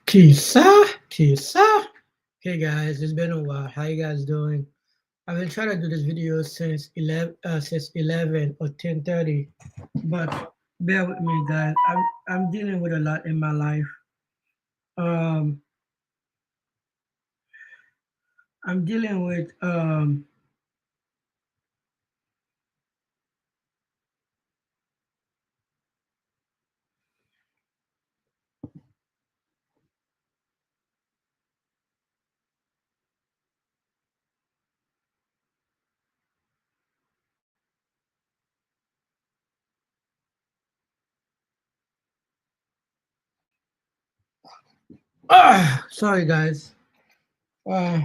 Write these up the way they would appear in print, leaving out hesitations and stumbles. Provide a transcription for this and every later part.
Kisa. Hey guys, it's been a while. How you guys doing? I've been trying to do this video since 11 or 10:30, but bear with me, guys. I'm dealing with a lot in my life. Um, I'm dealing with sorry guys. Uh,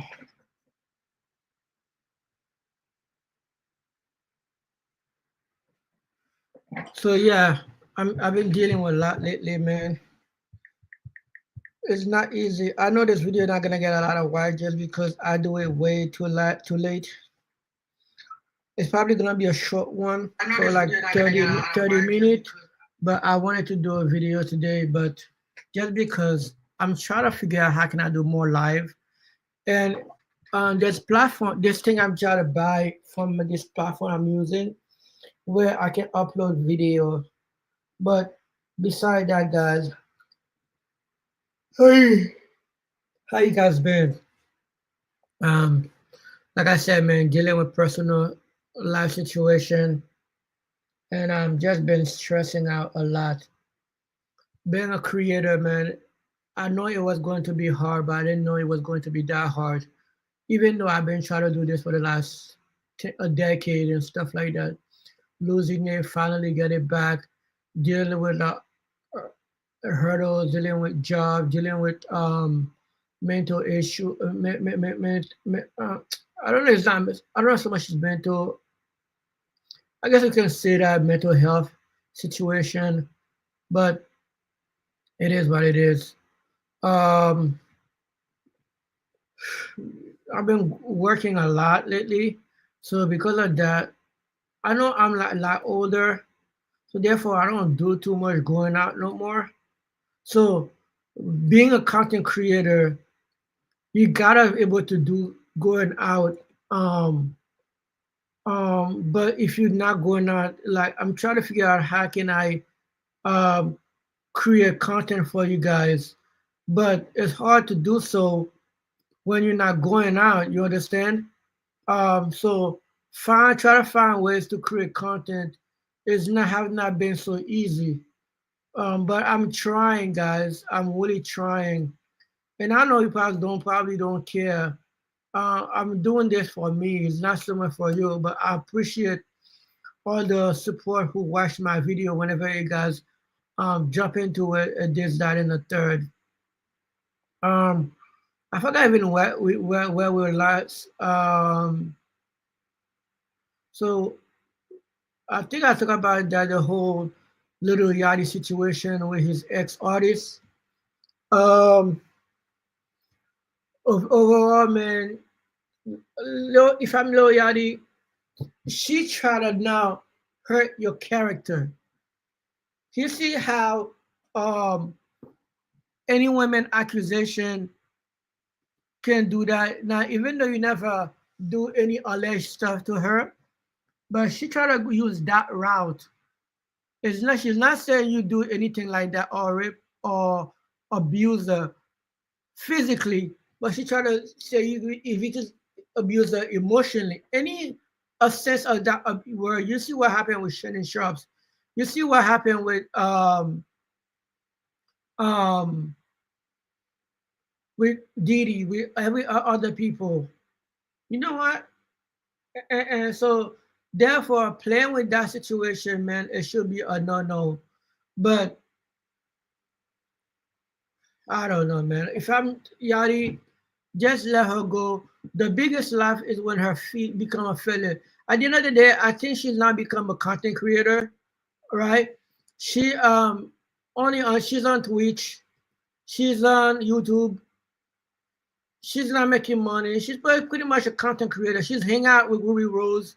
so yeah, I've been dealing with a lot lately, man. It's not easy. I know this video not gonna get a lot of watch just because I do it way too late. It's probably gonna be a short one for like 30 minutes, but I wanted to do a video today, but just because I'm trying to figure out how can I do more live. And this platform, this thing I'm trying to buy from this platform I'm using where I can upload video. But beside that, guys, hey, how you guys been? Um, like I said, man, dealing with personal life situation, and I'm just been stressing out a lot. Being a creator, man, I know it was going to be hard, but I didn't know it was going to be that hard. Even though I've been trying to do this for the last a decade and stuff like that, losing it, finally get it back, dealing with hurdles, dealing with job, dealing with mental issue. I don't know. It's not. I don't know so much as mental. I guess you can say that mental health situation, but it is what it is. Um, I've been working a lot lately, so because of that, I know I'm like a lot older, so therefore I don't do too much going out no more. So being a content creator, you gotta be able to do going out. But if you're not going out, like I'm trying to figure out how can I um create content for you guys, but it's hard to do so when you're not going out. You understand? So try to find ways to create content is not have not been so easy. But I'm trying, guys. I'm really trying, and I know you probably don't care. I'm doing this for me. It's not so much for you, but I appreciate all the support who watch my video whenever you guys jump into it, this, that, and the third. Um, I forgot even where we were last. So I think I talked about that the whole Little Yachty situation with his ex artist. Um, overall, man, if I'm Lil Yachty, she tried to now hurt your character. You see how um any woman accusation can do that. Now, even though you never do any alleged stuff to her, but she tried to use that route. It's not she's not saying you do anything like that or rape or abuse her physically, but she tried to say you if you just abuse her emotionally. Any a sense of that where you see what happened with Shannon Sharps, you see what happened um with Didi, with every other people. You know what? And so therefore playing with that situation, man, it should be a no. But I don't know, man. If I'm Yari, just let her go. The biggest laugh is when her feet become a failure. At the end of the day, I think she's not become a content creator, right? She only on she's on Twitch, she's on YouTube, she's not making money. She's pretty much a content creator. She's hanging out with Ruby Rose.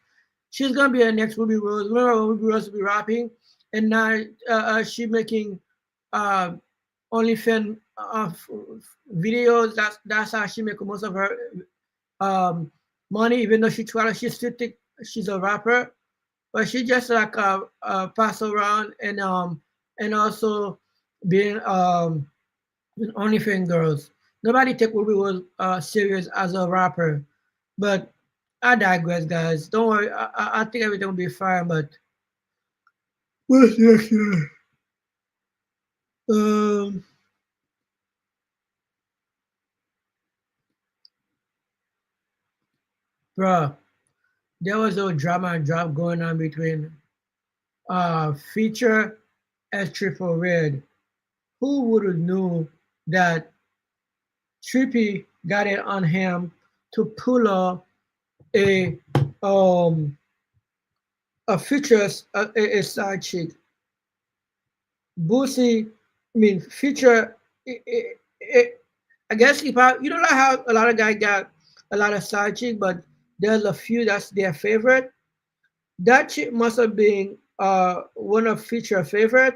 She's gonna be a next Ruby Rose. Remember when Ruby Rose will be rapping, and now she making uh, OnlyFans videos. That's how she make most of her um, money. Even though she still think she's a rapper, but she just like pass around and also being with OnlyFans girls. Nobody take Ruby was serious as a rapper, but I digress, guys. Don't worry. I think everything will be fine. But what's next here? Um, Bruh, there was no drama and drop going on between Feature and Triple Red. Who would have knew that Trippy got it on him to pull off a um features a side chick. Boosie, I mean feature. I guess if I, you know like how a lot of guys got a lot of side chick, but there's a few that's their favorite. That chick must have been one of feature favorite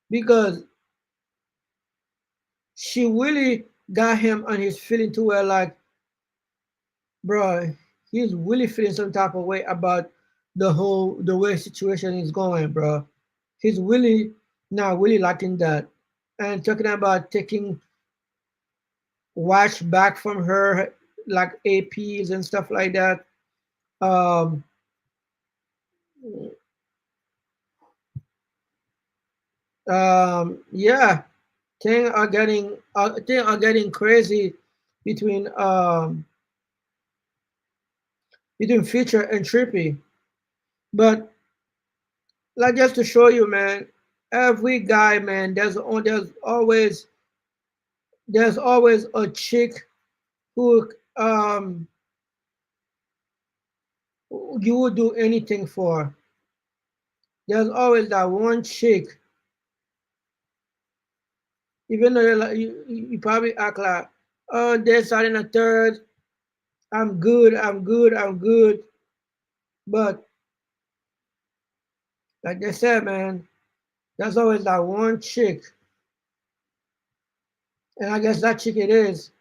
because she really got him on his feeling to where like, bro, he's really feeling some type of way about the way situation is going, bro. He's really not really liking that. And talking about taking watch back from her like APs and stuff like that. Um yeah, things are getting crazy between Future and Trippy. But like just to show you, man, every guy, man, there's always a chick who you would do anything for. There's always that one chick, even though you probably act like, oh, this, that, and a third, I'm good, I'm good, I'm good. But like they said, man, there's always that one chick, and I guess that chick it is.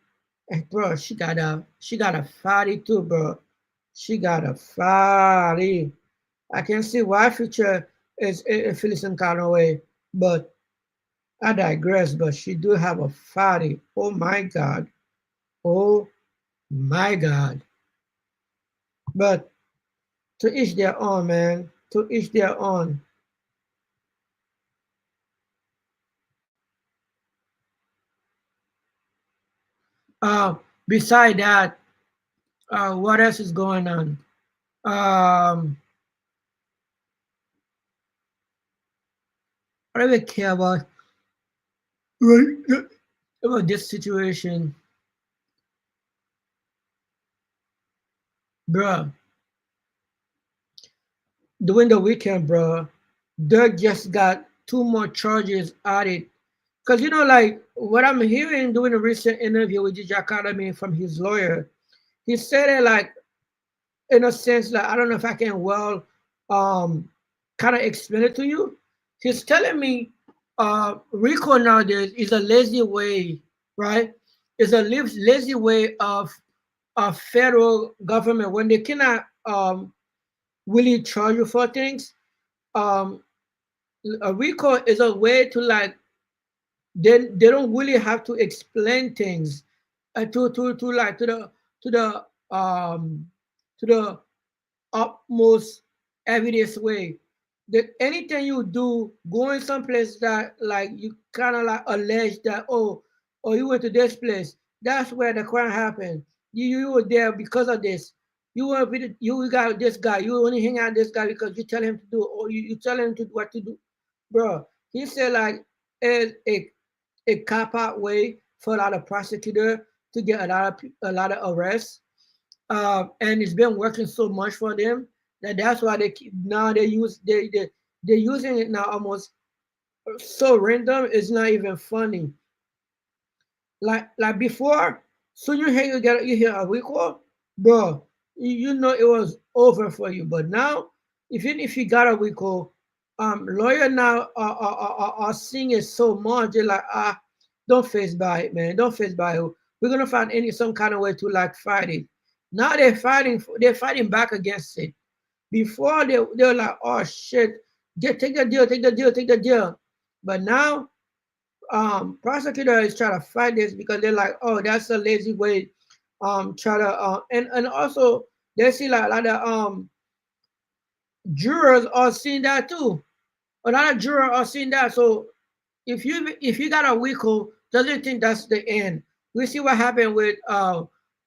And bro, she got a fatty too, bro. She got a fatty. I can see why Future is feeling some kind of way, but I digress. But she do have a fatty. Oh my god. Oh my god. But to each their own, man. To each their own. Uh, Beside that, what else is going on? Um, I don't even care right, about this situation, bro. During the weekend, bro, Dirk just got two more charges added. Cause like what I'm hearing during a recent interview with DJ Academy from his lawyer, he said it like in a sense like I don't know if I can well um kind of explain it to you. He's telling me RICO nowadays is a lazy way, right? Is a lazy way of federal government when they cannot really charge you for things. Um, a RICO is a way to like they don't really have to explain things to like to the to the utmost evidence way. That anything you do, going someplace that like you kind of like allege that oh you went to this place, that's where the crime happened. You were there because of this. You were with you got this guy. You only hang out with this guy because you tell him to do or you tell him to what to do, bro. He said like it's a cop out way for a lot of prosecutor to get a lot of arrests, and it's been working so much for them that that's why they keep now they're using it now almost so random. It's not even funny. Like before, soon you hear a recall, bro. You know it was over for you. But now, even if you got a recall, lawyer now are seeing it so much. They're like Don't face by it, man. Don't face by it. We're gonna find any some kind of way to like fight it. Now they're fighting back against it. Before they're like, oh shit, take the deal, take the deal, take the deal. But now prosecutor is trying to fight this because they're like, oh, that's a lazy way. Try to and also they see like a lot of jurors are seeing that too. A lot of jurors are seeing that. So if you got a wiggle, doesn't think that's the end. We see what happened with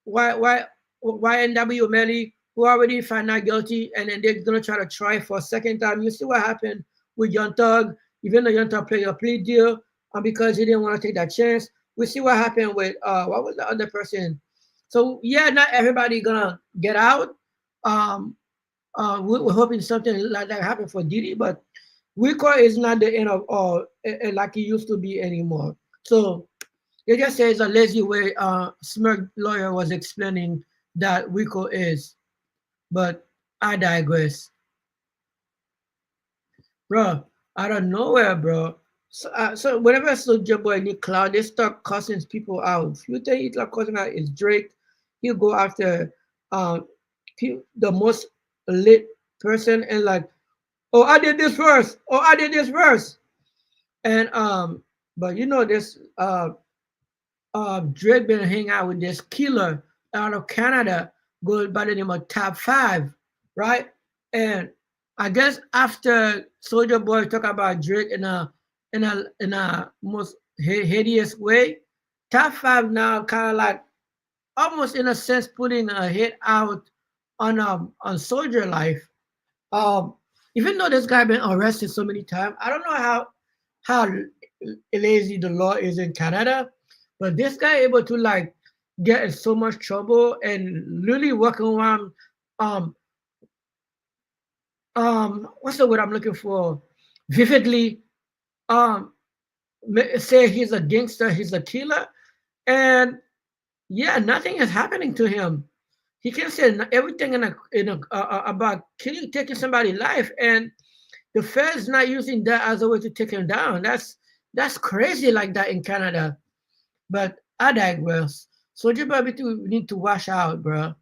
YNW Melly, who already found not guilty, and then they're gonna try to try for a second time. You see what happened with Young Thug, even though Young Thug played a plea deal, because he didn't want to take that chance. We see what happened with what was the other person. So yeah, not everybody gonna get out. Um, we're hoping something like that happen for Diddy, but Rico is not the end of all, like it used to be anymore. So they just say it's a lazy way. Smirk lawyer was explaining that Rico is, but I digress, bro. Out of nowhere, bro. So whenever Soulja Boy Nick Cloud, they start cussing people out. If you think he's like cussing out is Drake, he'll go after the most lit person and like, oh, I did this first. Oh, I did this first. And but you know this Drake been hanging out with this killer out of Canada, goes by the name of Top Five, right? And I guess after Soldier Boy talk about Drake in a most hideous way, Top Five now kind of like almost in a sense putting a hit out on Soldier Life. Um, Even though this guy been arrested so many times, I don't know how lazy the law is in Canada, but this guy able to like get in so much trouble and really working around um what's the word I'm looking for? Vividly um say he's a gangster, he's a killer, and yeah, nothing is happening to him. He can say everything in a about killing, taking somebody's life, and the Fed's not using that as a way to take him down. That's crazy like that in Canada. But I digress. Soldier Boy need to wash out, bro.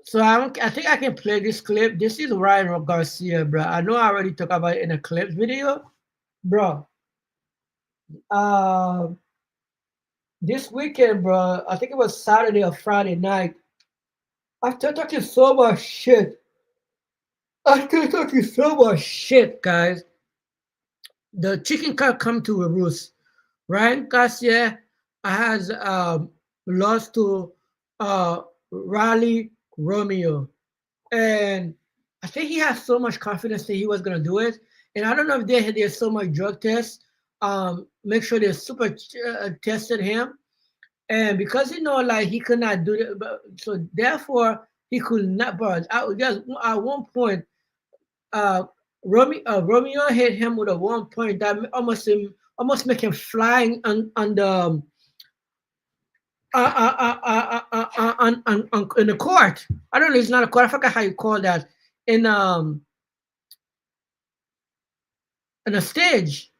So I think I can play this clip. This is Ryan Garcia, bro. I know I already talked about it in a clip video, bro. Uh, this weekend, bro. I think it was Saturday or Friday night. After talking so much shit, guys. The chicken cock come to a roost. Ryan Garcia has lost to Raleigh Romeo, and I think he has so much confidence that he was gonna do it. And I don't know if there's so much drug tests. Make sure they super tested him, and because like he could not do it, so therefore he could not. But just at one point, uh, Romeo hit him with a 1 point that almost make him flying on the in the court. I don't know. It's not a court. I forgot how you call that in in a stage,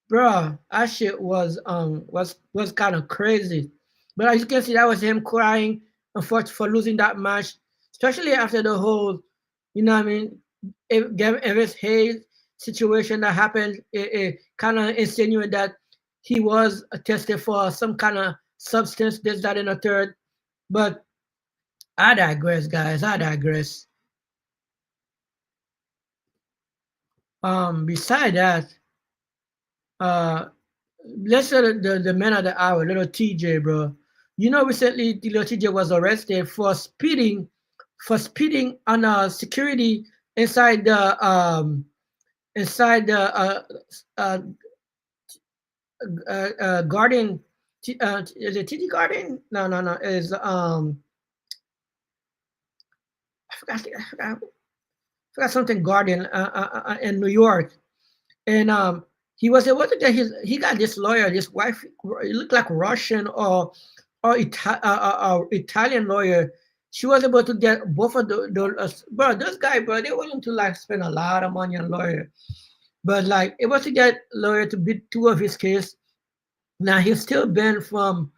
bro. That shit was kind of crazy. But as you can see, that was him crying for losing that match, especially after the whole, you know what I mean, Evis Hayes situation that happened. It kind of insinuated that he was tested for some kind of substance, this, that, and a third. But I digress, guys. I digress. Beside that, let's say the man of the hour, little TJ, bro. You know, recently little TJ was arrested for speeding on a security inside the uh, garden. Is it TD Garden? No, no, no. Is I forgot something garden in New York, and he was able to get he got this lawyer, this wife, it looked like Russian or Italian lawyer. She was able to get both of the bro. This guy, bro, they willing to like spend a lot of money on lawyer. but like able to get lawyer to beat two of his case. Now he's still banned from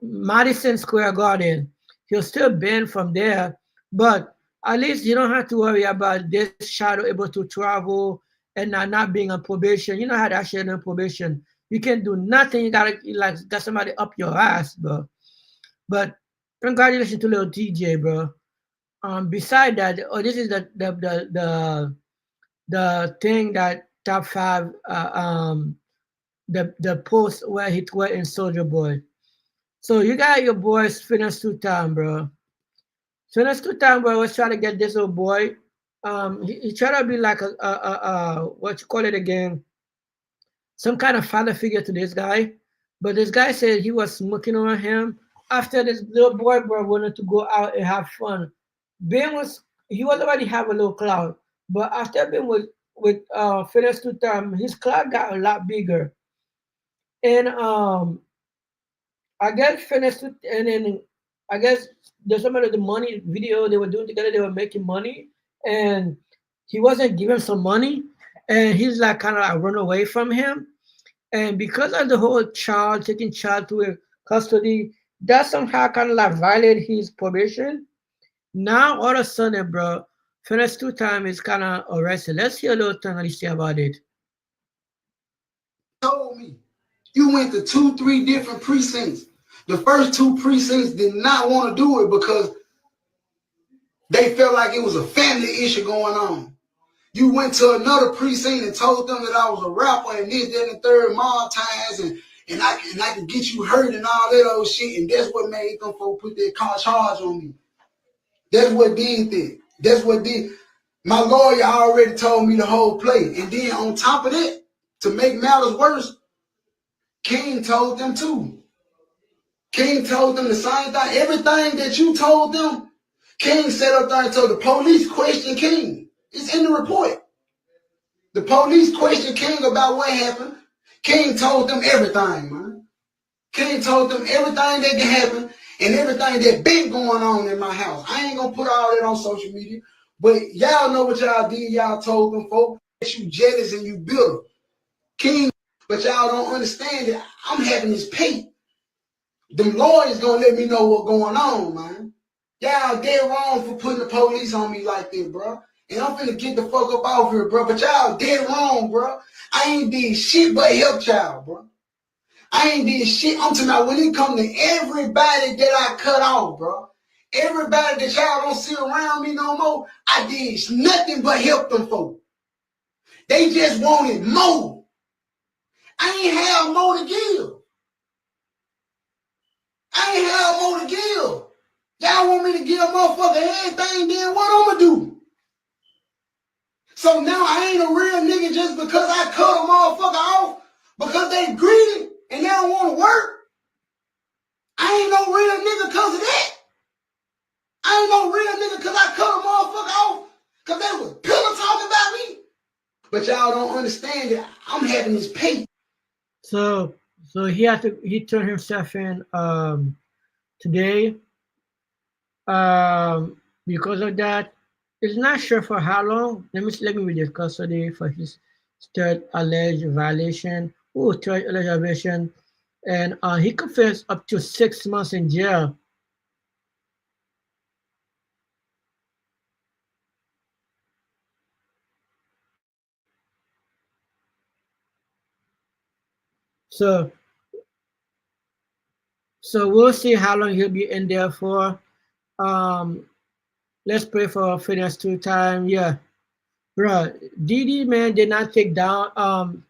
Madison Square Garden. He'll still banned from there, but at least you don't have to worry about this shadow able to travel and not being on probation. You know how that shit on probation. You can do nothing. You gotta like got somebody up your ass, bro. But congratulations to little TJ, bro. Beside that, oh, this is the thing that top five the post where he tweeted in Soldier Boy. So you got your boys finished 2 time, bro. Finished 2 time, bro. Was trying to get this little boy. He tried to be like a what you call it again? Some kind of father figure to this guy. But this guy said he was smoking on him. After this little boy, bro, wanted to go out and have fun. Ben was he was already have a little cloud, but after Ben with finished 2 time, his cloud got a lot bigger. And I guess finished it, and then I guess there's some of the money video they were doing together. They were making money, and he wasn't giving some money, and he's like kind of like run away from him. And because of the whole child taking child to custody, that somehow kind of like violated his probation. Now all of a sudden, bro, finished 2 time is kind of arrested. Let's hear a little thing and see about it. Told me you went to 2, 3 different precincts. The first 2 precincts did not want to do it because they felt like it was a family issue going on. You went to another precinct and told them that I was a rapper and this, that, and the third mob ties and I can get you hurt and all that old shit. And that's what made them folks put that charge on me. That's what did that. That's what did. My lawyer already told me the whole play. And then on top of that, to make matters worse, King told them too. King told them the same thing. Everything that you told them, King sat up there and told the police questioned King. It's in the report. The police questioned King about what happened. King told them everything, man. King told them everything that can happen and everything that been going on in my house. I ain't gonna put all that on social media, but y'all know what y'all did. Y'all told them folks that you jealous and you bitter. King, but y'all don't understand that I'm having this pay. Them lawyers gonna let me know what's going on, man. Y'all dead wrong for putting the police on me like that, bro. And I'm finna get the fuck up off here, bro. But y'all dead wrong, bro. I ain't did shit but help y'all, bro. I ain't did shit. I'm talking about when it come to everybody that I cut off, bro. Everybody that y'all don't see around me no more, I did nothing but help them folks. They just wanted more. I ain't have more to give. I ain't have more to give. Y'all want me to give a motherfucker everything, then what I'm gonna do? So now I ain't a real nigga just because I cut a motherfucker off because they greedy and they don't want to work. I ain't no real nigga because of that. I ain't no real nigga because I cut a motherfucker off because they was pillow talking about me. But y'all don't understand that I'm having this pay. So he turned himself in today because of that. It's not sure for how long. Let me read the custody for his third alleged violation. Third alleged violation, and he could face up to 6 months in jail. So we'll see how long he'll be in there for. Let's pray for fitness 2 time. Yeah, bro. Didi man did not take down.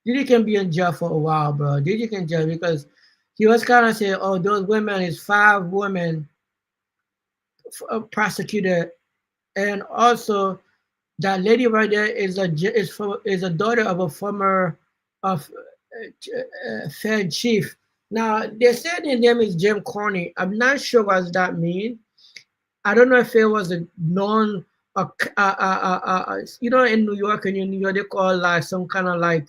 Didi can be in jail for a while, bro. Didi can jail because he was kind of saying, "Oh, those women is 5 women prosecuted," and also that lady right there is a daughter of a former of Fed chief. Now they said his name is Jim Corney. I'm not sure what that mean. I don't know if it was a non, in New York and in New York they call like some kind of like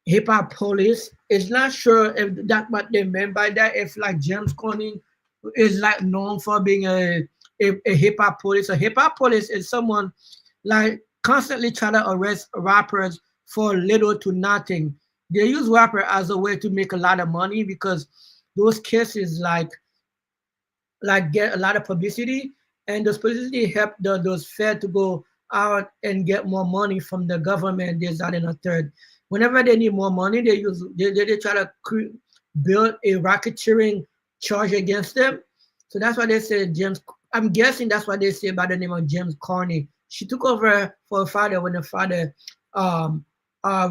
hip hop police. It's not sure if that what they meant by that. If like James Corney is like known for being a hip hop police. A hip hop police is someone like constantly try to arrest rappers for little to nothing. They use rapper as a way to make a lot of money because those cases get a lot of publicity, and those publicity help those fed to go out and get more money from the government. There's that in a third. Whenever they need more money, they try to build a racketeering charge against them. So that's why they say James. I'm guessing that's what they say by the name of James Carney. She took over for her father when the father um,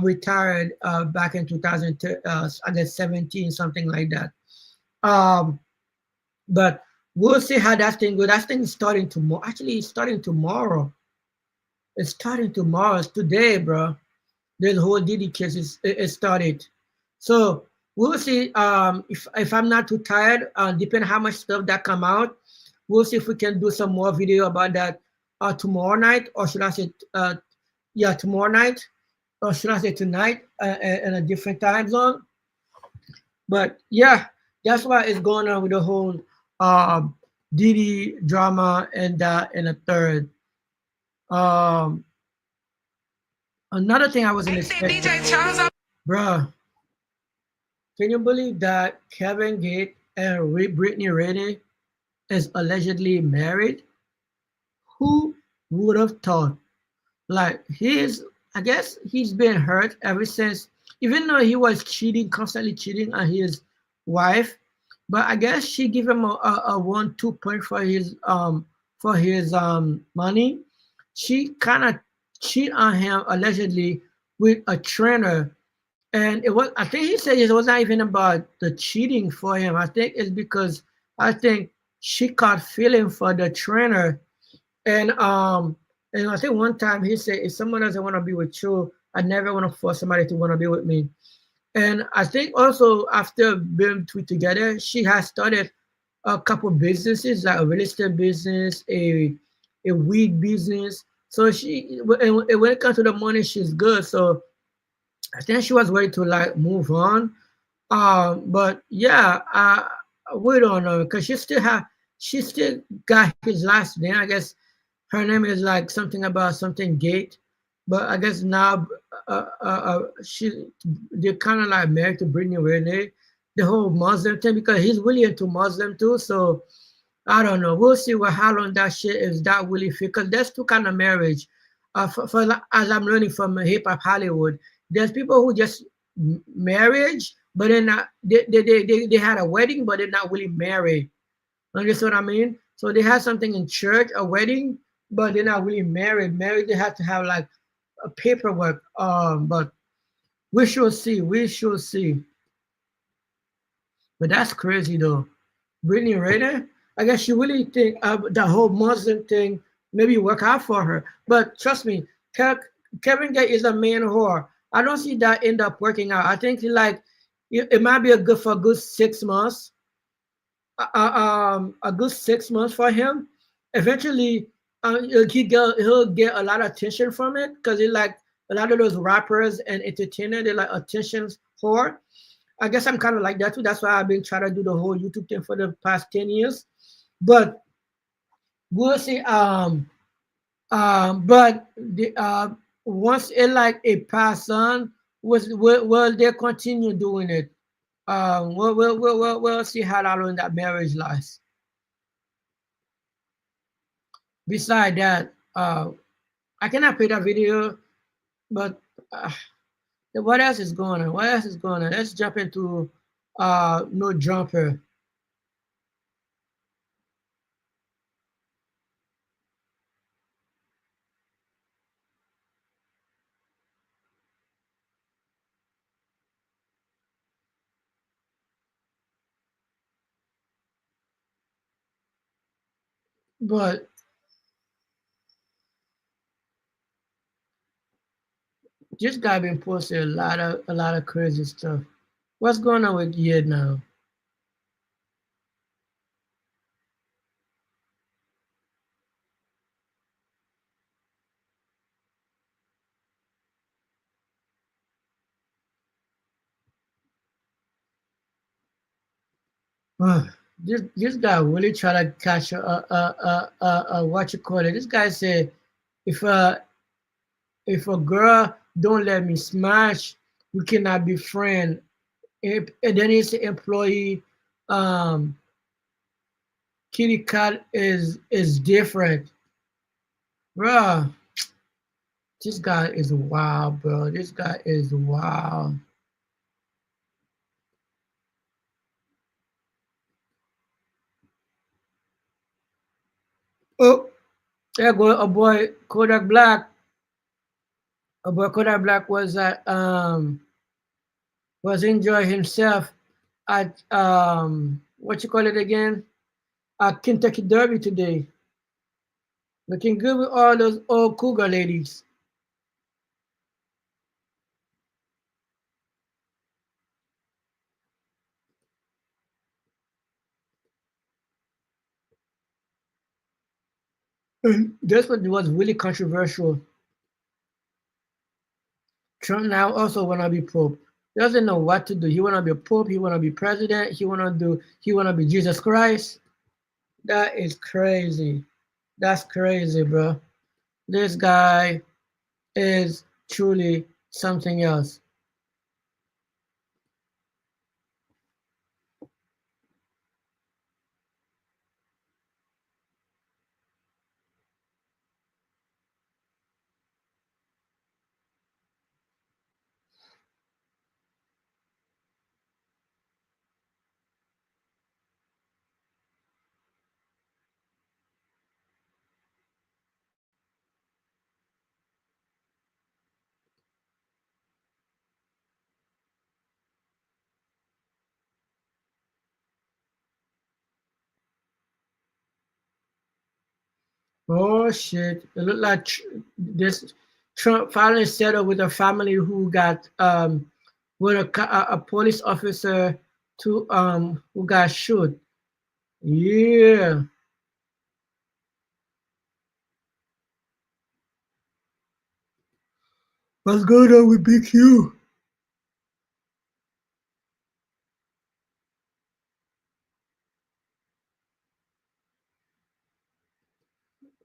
retired back in 2000, I guess 17, something like that. Um, but we'll see how that thing goes. That thing is starting tomorrow. Actually, it's starting tomorrow. It's starting tomorrow. It's today, bro. The whole Diddy case is started. So we'll see. If I'm not too tired, depending how much stuff that come out, we'll see if we can do some more video about that tomorrow night, or should I say, yeah, tomorrow night, or should I say tonight, in a different time zone. But yeah, that's why it's going on with the whole um, Diddy drama and that and a third. Um, Another thing I wasn't expecting, bruh. Can you believe that Kevin Gates and Brittany Renner is allegedly married? Who would have thought? Like I guess he's been hurt ever since, even though he was cheating, constantly cheating on his wife. But I guess she gave him a 1-2 point for his money. She kind of cheat on him allegedly with a trainer, and it was, I think he said it was not even about the cheating for him. I think it's because I think she caught feeling for the trainer, and I think one time he said, if someone doesn't want to be with you, I never want to force somebody to want to be with me. And I think also after being two together, she has started a couple businesses, like a real estate business, a weed business. So and when it comes to the money, she's good. So I think she was ready to like move on. But yeah, we don't know because she still got his last name. I guess her name is like something about something Gate, but I guess now they're kind of like married to Brittany Renee, the whole Muslim thing because he's really into Muslim too. So I don't know. We'll see how long that shit is that really fit because there's two kind of marriage. As I'm learning from hip hop Hollywood, there's people who just marriage, but they're not. They had a wedding, but they're not really married. Understand what I mean? So they had something in church, a wedding, but they're not really married. Married, they have to have like a paperwork. But we shall see. We shall see. But that's crazy though. Brittany Renner, I guess she really think the whole Muslim thing maybe work out for her. But trust me, Kevin Gates is a man whore. I don't see that end up working out. I think it might be for a good 6 months, a good 6 months for him. Eventually, he'll get a lot of attention from it because he like a lot of those rappers and entertainers. They like attention whore. I guess I'm kind of like that too. That's why I've been trying to do the whole YouTube thing for the past 10 years. But we'll see. But once it like a pass on, will they continue doing it? We'll see how long that marriage lasts. Beside that, I cannot play that video, but what else is going on? What else is going on? Let's jump into no jumper. But this guy been posting a lot of crazy stuff. What's going on with Yid now? This guy really try to catch what you call it. This guy said if If a girl don't let me smash, we cannot be friends. And then it's the employee. Um, Kitty cat is different, bruh. This guy is wild, bro. This guy is wild. Oh, there go a boy Kodak Black. A boy Kodak Black was enjoying himself at what you call it again? At Kentucky Derby today. Looking good with all those old cougar ladies. And that's what was really controversial. Trump now also wanna be Pope. Doesn't know what to do. He wanna be a Pope, he wanna be president, he wanna be Jesus Christ. That is crazy. That's crazy, bro. This guy is truly something else. Oh shit! It looked like this Trump finally settled with a family who got with a police officer to who got shot. Yeah. What's going on with Big Q?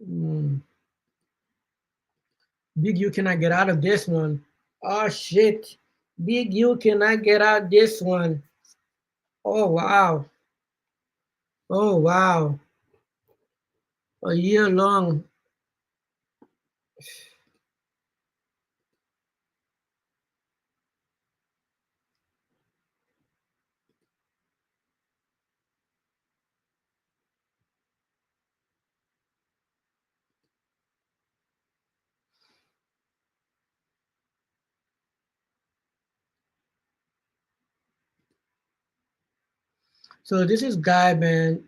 Mm. Big U cannot get out of this one. Oh shit! Big U cannot get out this one. Oh wow! Oh wow! A year long. So this is guy, man,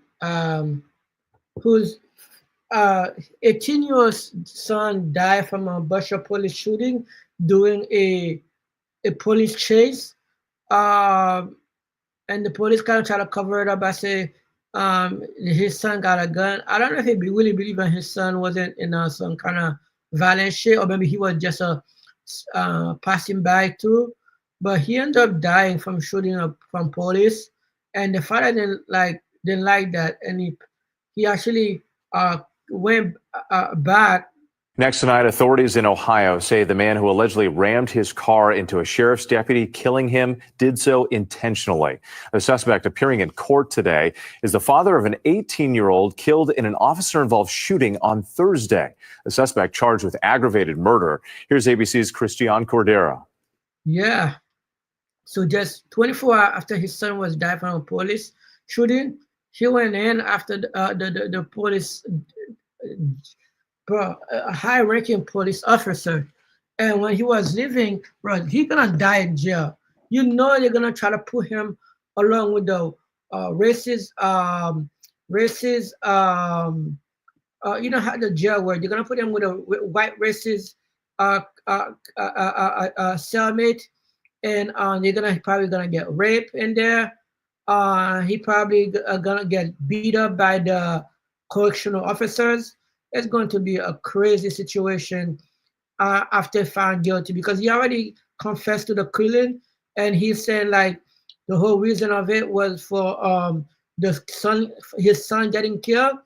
whose 18-year-old son died from a Bushra police shooting during a police chase. Um, and the police kind of try to cover it up by saying his son got a gun. I don't know if he really believe that his son wasn't in some kind of violent shit, or maybe he was just a passing by through. But he ended up dying from shooting up from police, and the father didn't like that, and he actually went back. Next tonight, authorities in Ohio say the man who allegedly rammed his car into a sheriff's deputy, killing him, did so intentionally. The suspect appearing in court today is the father of an 18-year-old killed in an officer-involved shooting on Thursday. The suspect charged with aggravated murder. Here's ABC's Christian Cordera. Yeah. So just 24 hours after his son was died from a police shooting, he went in after the police, bro, a high-ranking police officer. And when he was leaving, bro, he gonna die in jail. You know they're gonna try to put him along with the racist, you know how the jail work. They're gonna put him with a white racist cellmate, and they're gonna probably gonna get raped in there. He probably gonna get beat up by the correctional officers. It's going to be a crazy situation after found guilty, because he already confessed to the killing, and he said like the whole reason of it was for his son getting killed,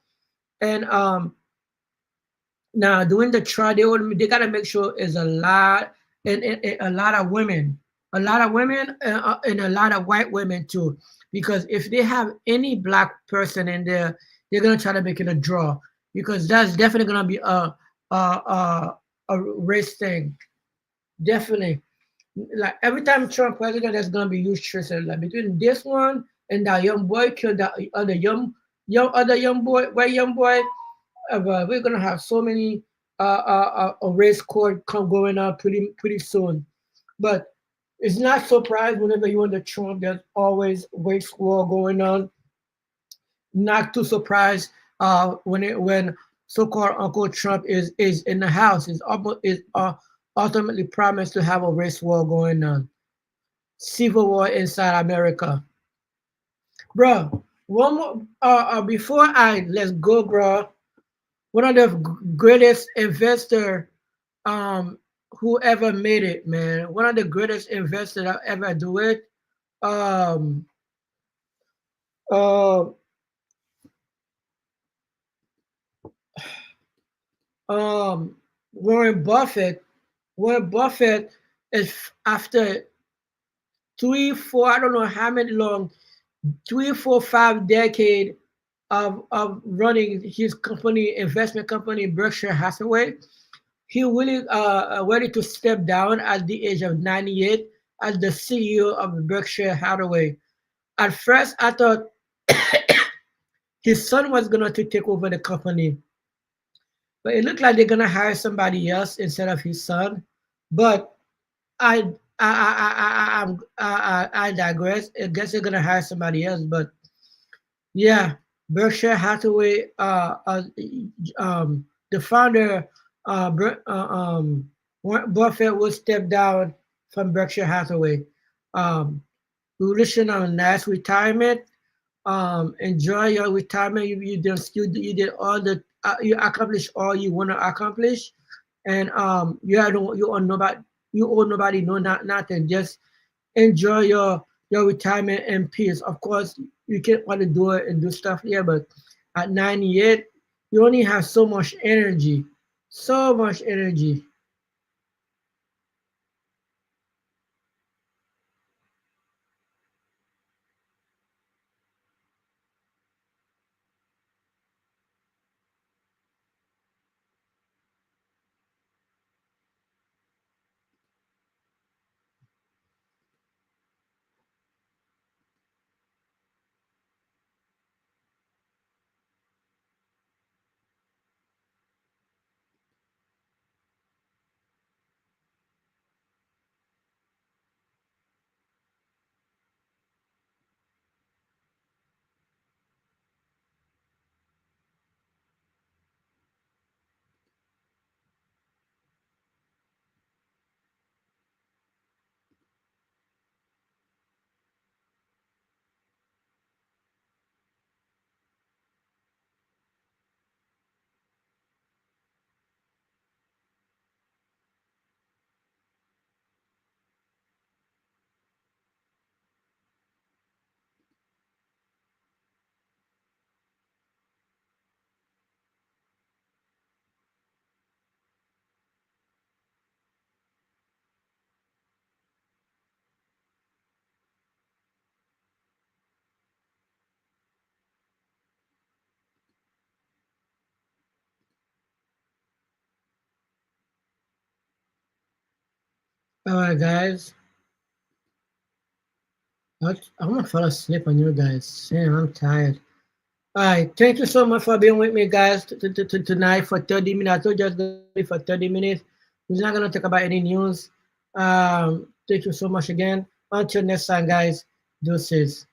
and Now, doing the trial, they gotta make sure it's a lot and a lot of women, and a lot of white women too. Because if they have any black person in there, they're gonna try to make it a draw because that's definitely gonna be a race thing. Definitely, like every time Trump president, there's gonna be huge choices. Like between this one and that young boy killed that other young boy, white young boy. We're gonna have so many a race court come going on pretty soon. But it's not surprised whenever you under Trump, there's always race war going on. Not too surprised when so-called Uncle Trump is in the house. Is ultimately promised to have a race war going on, civil war inside America, bro. One more before I let's go, bro. One of the greatest investor who ever made it, man. One of the greatest investors that ever do it. Um, uh, um, Warren Buffett. Warren Buffett is after 3, 4, I don't know how many long, 3, 4, 5 decade of running his company, investment company, Berkshire Hathaway. He really ready to step down at the age of 98 as the CEO of Berkshire Hathaway. At first, I thought his son was going to take over the company, but it looked like they're going to hire somebody else instead of his son. But I digress. I guess they're going to hire somebody else. But yeah, Berkshire Hathaway, the founder, Warren Buffett will step down from Berkshire Hathaway. Um, we wish you a nice retirement. Enjoy your retirement. You did all the you accomplished all you want to accomplish, and you owe nobody nothing. Just enjoy your retirement in peace. Of course, you can't want to do it and do stuff here, but at 98, you only have so much energy, so much energy. All right, guys. I'm gonna fall asleep on you guys. Damn, I'm tired. All right, thank you so much for being with me, guys, tonight for 30 minutes. I told you I was gonna be for 30 minutes. We're not gonna talk about any news. Thank you so much again. Until next time, guys. Deuces.